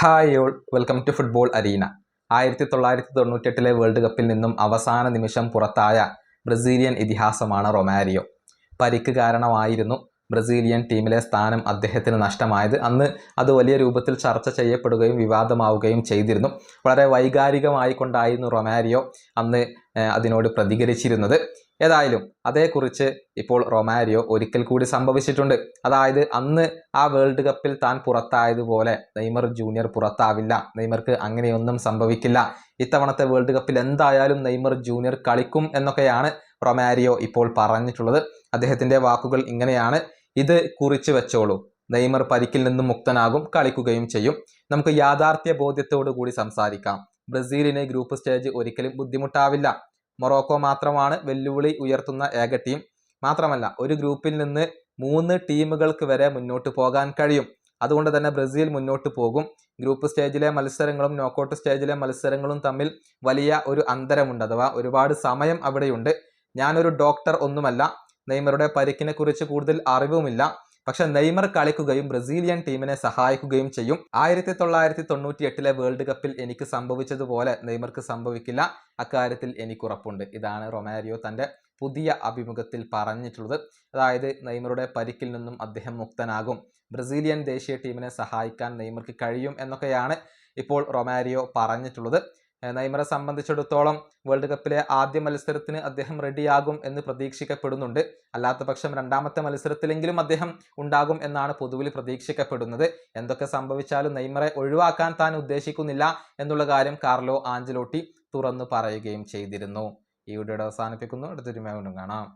Hi all, welcome to football arena. 1998 world കപ്പിൽ നിന്നും അവസാന നിമിഷം പുറത്തായ ബ്രസീലിയൻ ഇതിഹാസമാണ് റൊമാരിയോ. പരിക്ക് കാരണമായിരുന്നു ബ്രസീലിയൻ ടീമിലെ സ്ഥാനം അദ്ദേഹത്തിന് നഷ്ടമായത്. അന്ന് അത് വലിയ രൂപത്തിൽ ചർച്ച ചെയ്യപ്പെടുകയും വിവാദമാവുകയും ചെയ്തിരുന്നു. വളരെ വൈകാരികമായി കൊണ്ടായിരുന്നു റൊമാരിയോ അന്ന് അതിനോട് പ്രതികരിച്ചിരുന്നത്. ഏതായാലും അതേക്കുറിച്ച് ഇപ്പോൾ റൊമാരിയോ ഒരിക്കൽ കൂടി സംഭവിച്ചിട്ടുണ്ട്. അതായത് അന്ന് ആ വേൾഡ് കപ്പിൽ താൻ പുറത്തായതുപോലെ നെയ്മർ ജൂനിയർ പുറത്താവില്ല, നെയ്മർക്ക് അങ്ങനെയൊന്നും സംഭവിക്കില്ല, ഇത്തവണത്തെ വേൾഡ് കപ്പിൽ എന്തായാലും നെയ്മർ ജൂനിയർ കളിക്കും എന്നൊക്കെയാണ് റൊമാരിയോ ഇപ്പോൾ പറഞ്ഞിട്ടുള്ളത്. അദ്ദേഹത്തിൻ്റെ വാക്കുകൾ ഇങ്ങനെയാണ്: ഇത് കുറിച്ച് വെച്ചോളൂ, നെയ്മർ പരിക്കിൽ നിന്നും മുക്തനാകും, കളിക്കുകയും ചെയ്യും. നമുക്ക് യാഥാർത്ഥ്യ ബോധ്യത്തോടു കൂടി സംസാരിക്കാം. ബ്രസീലിന് ഗ്രൂപ്പ് സ്റ്റേജ് ഒരിക്കലും ബുദ്ധിമുട്ടാവില്ല. മൊറോക്കോ മാത്രമാണ് വെല്ലുവിളി ഉയർത്തുന്ന ഏക ടീം. മാത്രമല്ല, ഒരു ഗ്രൂപ്പിൽ നിന്ന് 3 ടീമുകൾക്ക് വരെ മുന്നോട്ട് പോകാൻ കഴിയും. അതുകൊണ്ട് തന്നെ ബ്രസീൽ മുന്നോട്ട് പോകും. ഗ്രൂപ്പ് സ്റ്റേജിലെ മത്സരങ്ങളും നോക്കൌട്ട് സ്റ്റേജിലെ മത്സരങ്ങളും തമ്മിൽ വലിയ ഒരു അന്തരമുണ്ട്, അഥവാ ഒരുപാട് സമയം അവിടെയുണ്ട്. ഞാനൊരു ഡോക്ടർ ഒന്നുമല്ല, നെയ്മറുടെ പരിക്കിനെ കുറിച്ച് കൂടുതൽ അറിവുമില്ല. പക്ഷെ നെയ്മർ കളിക്കുകയും ബ്രസീലിയൻ ടീമിനെ സഹായിക്കുകയും ചെയ്യും. 1998 വേൾഡ് കപ്പിൽ എനിക്ക് സംഭവിച്ചതുപോലെ നെയ്മർക്ക് സംഭവിക്കില്ല, അക്കാര്യത്തിൽ എനിക്കുറപ്പുണ്ട്. ഇതാണ് റൊമാരിയോ തൻ്റെ പുതിയ അഭിമുഖത്തിൽ പറഞ്ഞിട്ടുള്ളത്. അതായത് നെയ്മറുടെ പരിക്കിൽ നിന്നും അദ്ദേഹം മുക്തനാകും, ബ്രസീലിയൻ ദേശീയ ടീമിനെ സഹായിക്കാൻ നെയ്മർക്ക് കഴിയും എന്നൊക്കെയാണ് ഇപ്പോൾ റൊമാരിയോ പറഞ്ഞിട്ടുള്ളത്. നെയ്മറെ സംബന്ധിച്ചിടത്തോളം വേൾഡ് കപ്പിലെ ആദ്യ മത്സരത്തിന് അദ്ദേഹം റെഡിയാകും എന്ന് പ്രതീക്ഷിക്കപ്പെടുന്നുണ്ട്. അല്ലാത്ത പക്ഷം രണ്ടാമത്തെ മത്സരത്തിലെങ്കിലും അദ്ദേഹം ഉണ്ടാകും എന്നാണ് പൊതുവിൽ പ്രതീക്ഷിക്കപ്പെടുന്നത്. എന്തൊക്കെ സംഭവിച്ചാലും നെയ്മറെ ഒഴിവാക്കാൻ താൻ ഉദ്ദേശിക്കുന്നില്ല എന്നുള്ള കാര്യം കാർലോ ആഞ്ചലോട്ടി തുറന്നു പറയുകയും ചെയ്തിരുന്നു. ഈ വീഡിയോയുടെ അവസാനിപ്പിക്കുന്നു. അടുത്തൊരു വീണ്ടും കാണാം.